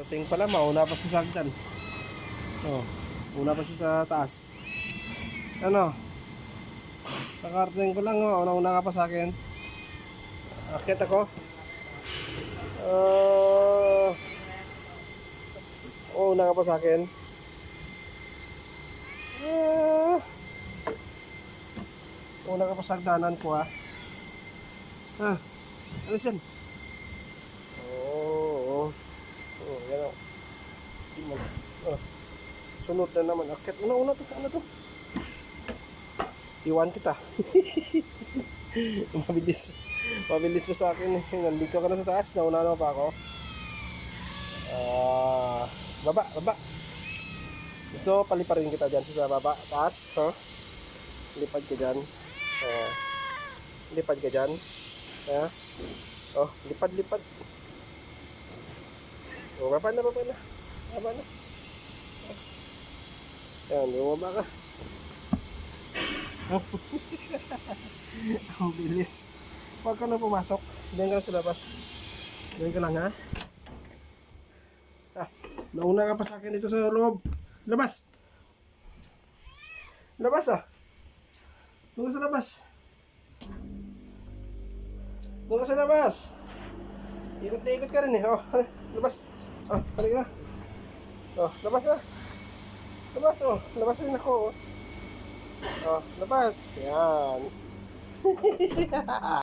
Tingin pala, mauna pa siya sa hagdan. Oh, una pa siya sa taas. Ano? Nakarating ko lang, oh. Una ka pa sa akin. Akit ako. Una ka pa sa akin. Una ka pa sa hagdanan ko, ha. Ano yan? Yan o. Sunod na naman. Akit. Una to. Ano to? Iwan kita. Mabilis. Mabilis pa sa akin. Nandito ka na sa taas. Nauna na pa ako. Baba. Gusto paliparin kita dyan sa baba. Taas. Lipad ka dyan. Lipad ka dyan. Lipad. Baba na. Yan, bumaba ka. Ang bilis. Huwag ka na pumasok. Diyan ka na sa labas. Diyan ka lang, ha? Nauna ka pa sa akin dito sa loob. Labas! Labas, Doon ka sa labas. Doon ka sa labas. Ikot na ikot ka rin, labas. Halika na. Labas na. Labas rin ako, labas. Yan.